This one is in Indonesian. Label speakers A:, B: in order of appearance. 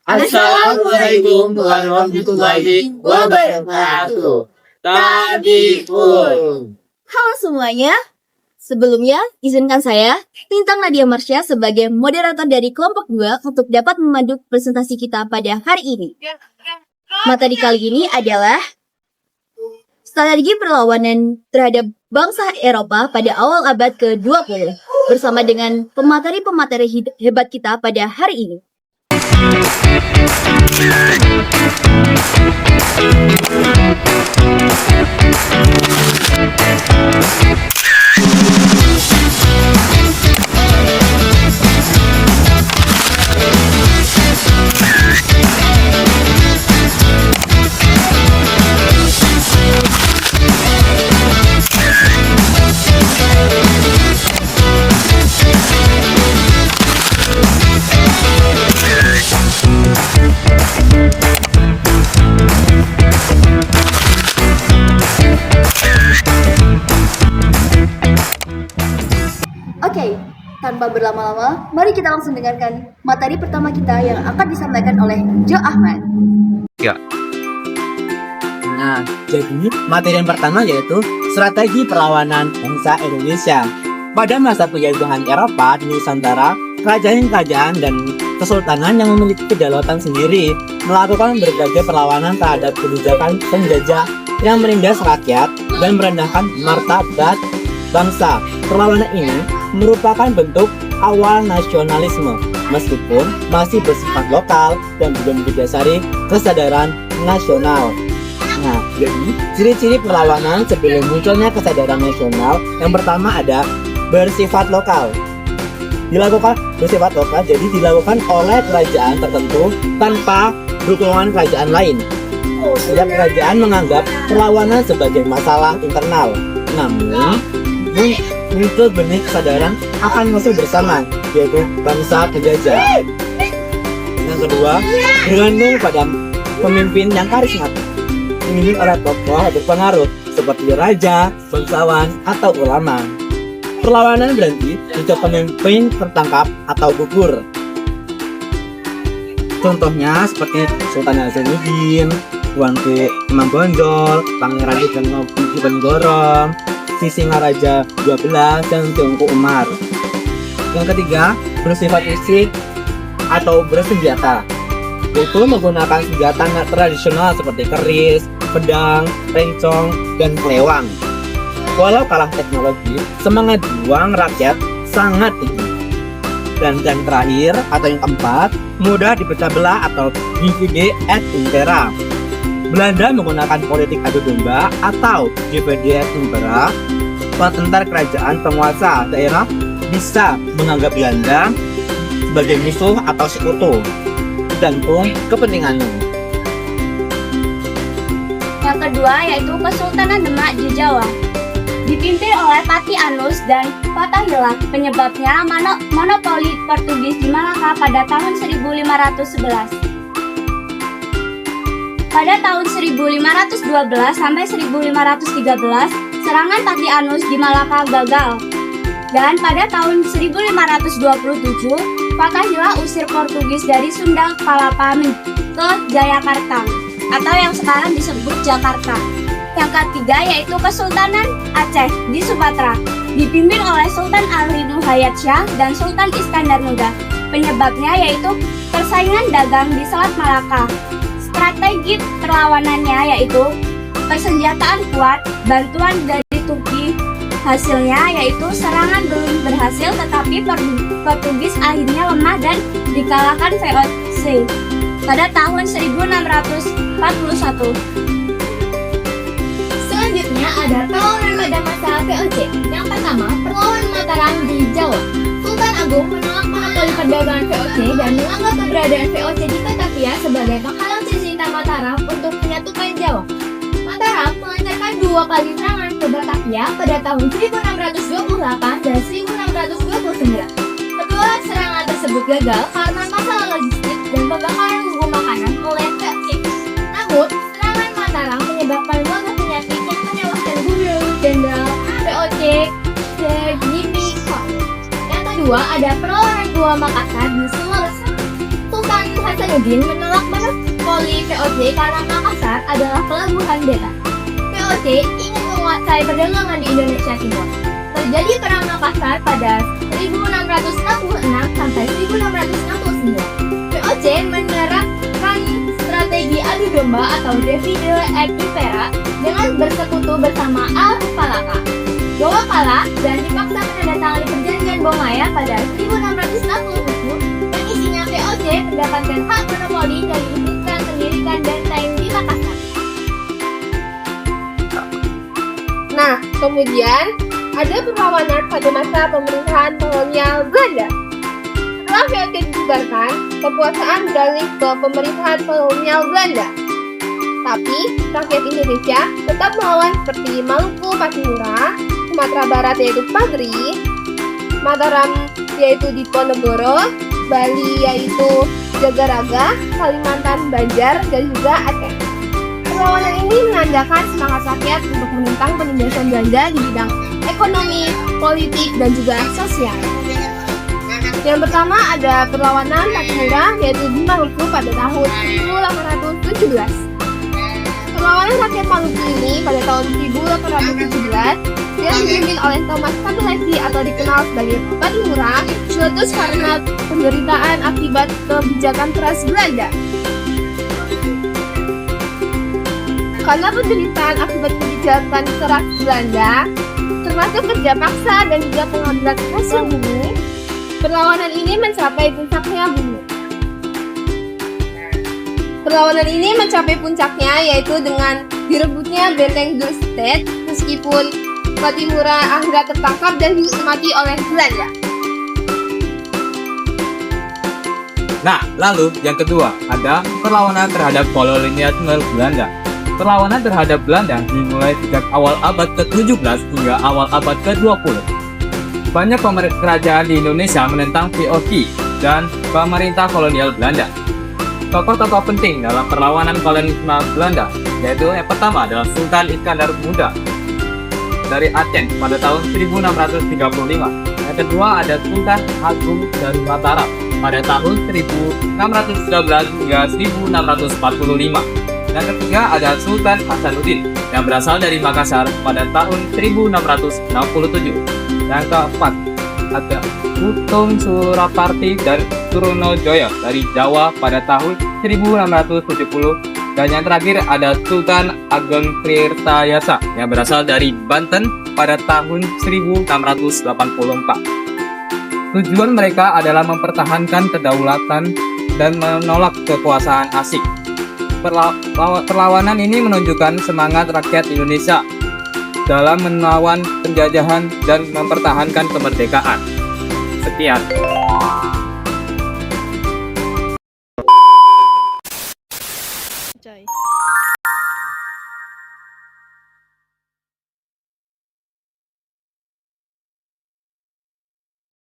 A: Assalamualaikum warahmatullahi wabarakatuh. Tadi pun.
B: Halo semuanya, sebelumnya izinkan saya, Lintang Nadia Marsha sebagai moderator dari kelompok 2 untuk dapat memandu presentasi kita pada hari ini. Materi kali ini adalah strategi perlawanan terhadap bangsa Eropa pada awal abad ke-20 bersama dengan pemateri-pemateri hebat kita pada hari ini. Oke, tanpa berlama-lama, mari kita langsung dengarkan materi pertama kita yang akan disampaikan oleh Jo Ahmad.
C: Ya.
D: Nah, jadi materi yang pertama yaitu strategi perlawanan bangsa Indonesia. Pada masa penjajahan Eropa di Nusantara, kerajaan-kerajaan dan kesultanan yang memiliki kedaulatan sendiri melakukan berbagai perlawanan terhadap kebijakan penjajah yang menindas rakyat dan merendahkan martabat bangsa. Perlawanan ini merupakan bentuk awal nasionalisme, meskipun masih bersifat lokal dan belum didasari kesadaran nasional. Nah, jadi ciri-ciri perlawanan sebelum munculnya kesadaran nasional yang pertama ada bersifat lokal. Jadi dilakukan oleh kerajaan tertentu tanpa dukungan kerajaan lain. Setiap kerajaan menganggap perlawanan sebagai masalah internal, namun muncul benih kesadaran akan musuh bersama, yaitu bangsa penjajah. Yang kedua, bergantung pada pemimpin yang karismatik, dipimpin oleh tokoh berpengaruh seperti raja, bangsawan, atau ulama. Perlawanan berhenti jika pemimpin tertangkap atau gugur. Contohnya seperti Sultan Hasanuddin, Tuanku Imam Bonjol, Pangeran Diponegoro, Sisingaraja 12, dan Tengku Umar. Yang ketiga, bersifat fisik atau bersenjata, yaitu menggunakan senjata tradisional seperti keris, pedang, rencong, dan kelewang. Walau kalah teknologi, semangat juang rakyat sangat tinggi. Dan yang terakhir atau yang keempat, mudah dipecah belah atau divide et impera. Belanda menggunakan politik adu domba atau divide et impera. Tentara kerajaan penguasa daerah bisa menganggap Belanda sebagai musuh atau sekutu, tergantung kepentingannya.
E: Yang kedua yaitu Kesultanan Demak di Jawa, dipimpin oleh Pati Anus dan Fathahillah. Penyebabnya monopoli Portugis di Malaka pada tahun 1511. Pada tahun 1512 sampai 1513, serangan Pati Anus di Malaka gagal. Dan pada tahun 1527, Fathahillah usir Portugis dari Sunda Kelapa ke Jayakarta atau yang sekarang disebut Jakarta. Yang ketiga yaitu Kesultanan Aceh di Sumatera, dipimpin oleh Sultan Ali Nuhayat Shah dan Sultan Iskandar Muda. Penyebabnya yaitu persaingan dagang di Selat Malaka. Strategi perlawanannya yaitu persenjataan kuat, bantuan dari Turki. Hasilnya yaitu serangan belum berhasil, tetapi Portugis akhirnya lemah dan dikalahkan VOC pada tahun 1641.
F: Selanjutnya ada perlawanan pada masa VOC. Yang pertama, perlawanan Mataram di Jawa. Sultan Agung menolak monopoli perdagangan VOC dan menganggap keberadaan VOC di Batavia sebagai penghalang cita-cita Mataram untuk menyatukan Jawa. Mataram melancarkan 2 kali serangan ke Batavia pada tahun 1628 dan 1629. Kedua serangan tersebut gagal karena masalah logistik dan pembakaran buku makanan oleh VOC. Namun, serangan Mataram menyebabkan wabah penyakit yang menewaskan Gubernur Jenderal VOC Jimmy Cole. Yang kedua ada perlawanan Gua Makassar di Sulawesi. Sultan Hasanuddin menolak monopoli VOC karena Makassar adalah pelabuhan beta. VOC ingin menguasai perdagangan di Indonesia Timur. Terjadi perang Makassar pada 1666 sampai 1669. VOC menerapkan strategi adu domba atau divide et impera dengan bersekutu bersama Al-Falaka, Goa dan dipaksa menandatangani perjanjian Bongaya pada 1667 dan isinya VOC mendapatkan hak monopoli dari ikutkan pendirikan benteng di Makassar. Nah, kemudian ada perlawanan pada masa pemerintahan kolonial Belanda. Setelah VOC dibubarkan, kekuasaan beralih ke pemerintahan kolonial Belanda. Tapi, rakyat Indonesia tetap melawan seperti Maluku, Patimura, Sumatera Barat yaitu Pagri, Mataram yaitu Diponegoro, Bali yaitu Jagaraga, Kalimantan Banjar, dan juga Aceh. Perlawanan ini menandakan semangat rakyat untuk menentang penindasan Belanda di bidang ekonomi, politik, dan juga sosial. Yang pertama ada perlawanan Patimura yaitu di Maluku pada tahun 1817. Perlawanan rakyat Maluku ini pada tahun 1817 yang dipimpin oleh Thomas Campbell atau dikenal sebagai Patimura meletus karena penderitaan akibat kebijakan keras Belanda. Karena penderitaan akibat kebijakan keras Belanda, termasuk kerja paksa dan juga pengambilan hasil bumi, perlawanan ini mencapai puncaknya yaitu dengan direbutnya benteng Dorset meskipun Patimura akhirnya tertangkap dan dihukum mati oleh Belanda.
D: Nah, lalu yang kedua ada perlawanan terhadap kolonialisme Belanda. Perlawanan terhadap Belanda dimulai sejak awal abad ke-17 hingga awal abad ke-20. Banyak kerajaan di Indonesia menentang VOC dan pemerintah kolonial Belanda. Tokoh-tokoh penting dalam perlawanan kolonialisme Belanda yaitu yang pertama adalah Sultan Iskandar Muda dari Aceh pada tahun 1635. Yang kedua ada Sultan Agung dari Mataram pada tahun 1613 hingga 1645. Yang ketiga ada Sultan Hasanuddin yang berasal dari Makassar pada tahun 1667. Yang keempat ada Kutung Suraparti dan Suronojoyo dari Jawa pada tahun 1670. Dan yang terakhir ada Sultan Ageng Tirtayasa yang berasal dari Banten pada tahun 1684. Tujuan mereka adalah mempertahankan kedaulatan dan menolak kekuasaan asing. Perlawanan ini menunjukkan semangat rakyat Indonesia dalam melawan penjajahan dan mempertahankan kemerdekaan. Sekian.